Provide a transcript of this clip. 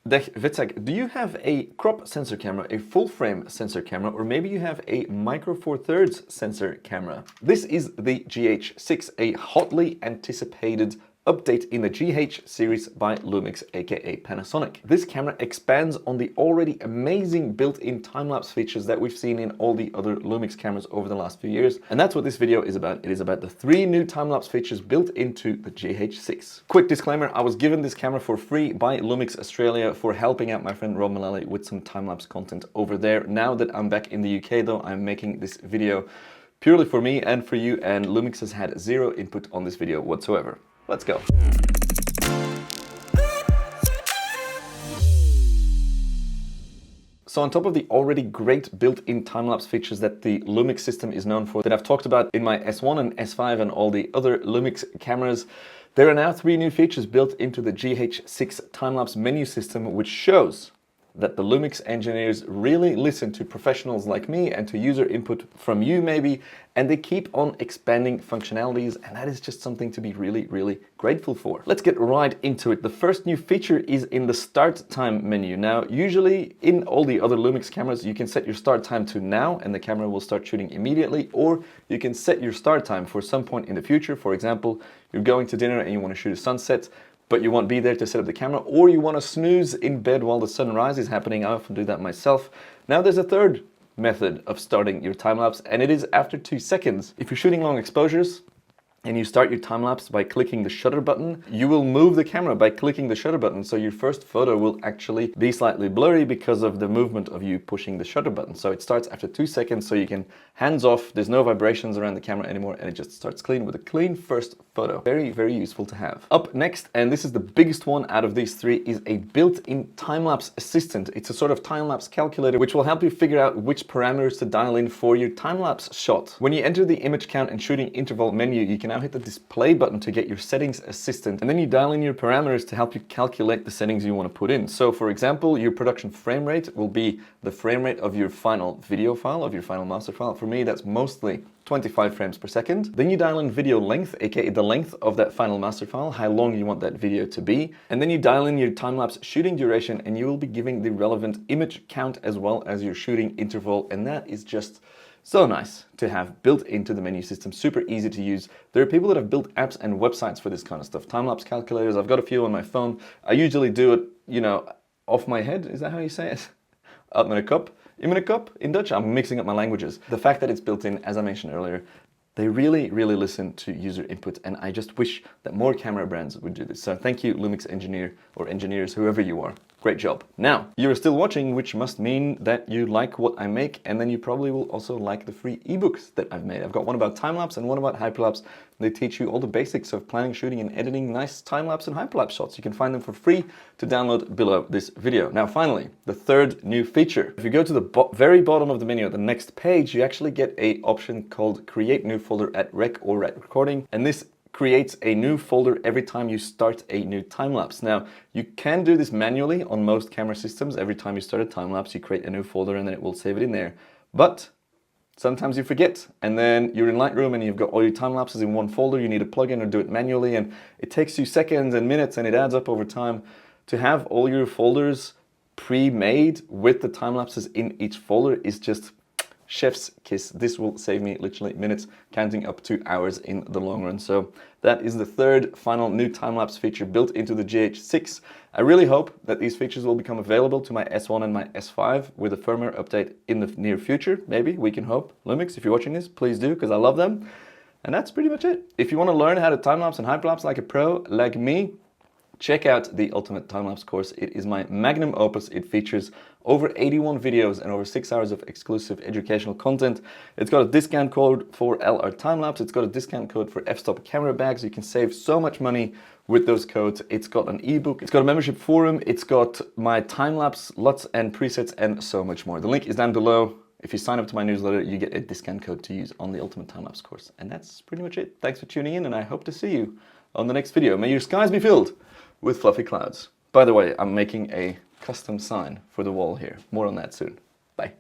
Dag Vitzak, do you have a crop sensor camera, a full frame sensor camera, or maybe you have a micro four thirds sensor camera? This is the GH6, a hotly anticipated update in the GH series by Lumix, aka Panasonic. This camera expands on the already amazing built-in time-lapse features that we've seen in all the other Lumix cameras over the last few years, and that's what this video is about. It is about the 3 new time-lapse features built into the GH6. Quick disclaimer, I was given this camera for free by Lumix Australia for helping out my friend Rob Mullally with some time-lapse content over there. Now that I'm back in the UK though, I'm making this video purely for me and for you, and Lumix has had zero input on this video whatsoever. Let's go. So on top of the already great built-in time-lapse features that the Lumix system is known for, that I've talked about in my S1 and S5 and all the other Lumix cameras, there are now 3 new features built into the GH6 time-lapse menu system, which shows that the Lumix engineers really listen to professionals like me and to user input from you maybe, and they keep on expanding functionalities, and that is just something to be really grateful for. Let's get right into it. The first new feature is in the start time menu. Now, usually in all the other Lumix cameras, you can set your start time to now and the camera will start shooting immediately, or you can set your start time for some point in the future. For example, you're going to dinner and you want to shoot a sunset, but you won't be there to set up the camera, or you want to snooze in bed while the sunrise is happening. I often do that myself. Now there's a third method of starting your time-lapse, and it is after 2 seconds. If you're shooting long exposures and you start your time-lapse by clicking the shutter button, you will move the camera by clicking the shutter button, so your first photo will actually be slightly blurry because of the movement of you pushing the shutter button. So it starts after 2 seconds, so you can hands off, there's no vibrations around the camera anymore, and it just starts clean with a clean first photo. Very useful to have. Up next, and this is the biggest one out of these 3, is a built-in time-lapse assistant. It's a sort of time-lapse calculator which will help you figure out which parameters to dial in for your time-lapse shot. When you enter the image count and shooting interval menu, you can now hit the display button to get your settings assistant, and then you dial in your parameters to help you calculate the settings you want to put in. So for example, your production frame rate will be the frame rate of your final video file, of your final master file. For me, that's mostly 25 frames per second. Then you dial in video length, aka the length of that final master file, how long you want that video to be. And then you dial in your time-lapse shooting duration, and you will be giving the relevant image count as well as your shooting interval, and that is just so nice to have built into the menu system, super easy to use. There are people that have built apps and websites for this kind of stuff. Time-lapse calculators, I've got a few on my phone. I usually do it, you know, off my head, is that how you say it? Uit mijn kop. In mijn kop, in Dutch, I'm mixing up my languages. The fact that it's built in, as I mentioned earlier, they really listen to user input, and I just wish that more camera brands would do this. So thank you, Lumix engineer or engineers, whoever you are. Great job. Now, you're still watching, which must mean that you like what I make, and then you probably will also like the free ebooks that I've made. I've got one about time-lapse and one about hyperlapse. They teach you all the basics of planning, shooting, and editing nice time-lapse and hyperlapse shots. You can find them for free to download below this video. Now, finally, the third new feature. If you go to the very bottom of the menu at the next page, you actually get an option called Create New Folder at Rec or at Recording, and this creates a new folder every time you start a new time-lapse. Now, you can do this manually on most camera systems. Every time you start a time-lapse, you create a new folder and then it will save it in there. But sometimes you forget, and then you're in Lightroom and you've got all your time-lapses in one folder. You need a plugin or do it manually, and it takes you seconds and minutes, and it adds up over time. To have all your folders pre-made with the time-lapses in each folder is just chef's kiss. This will save me literally minutes, counting up to hours in the long run. So that is the third final new time-lapse feature built into the GH6. I really hope that these features will become available to my S1 and my S5 with a firmware update in the near future. Maybe, we can hope. Lumix, if you're watching this, please do, because I love them. And that's pretty much it. If you want to learn how to time-lapse and hyperlapse like a pro, like me, check out the Ultimate Time-Lapse course. It is my magnum opus. It features over 81 videos and over 6 hours of exclusive educational content. It's got a discount code for LR Timelapse. It's got a discount code for f-stop camera bags. You can save so much money with those codes. It's got an ebook. It's got a membership forum. It's got my time-lapse LUTs and presets and so much more. The link is down below. If you sign up to my newsletter, you get a discount code to use on the Ultimate Time-Lapse course. And that's pretty much it. Thanks for tuning in, and I hope to see you on the next video. May your skies be filled with fluffy clouds. By the way, I'm making a custom sign for the wall here. More on that soon. Bye.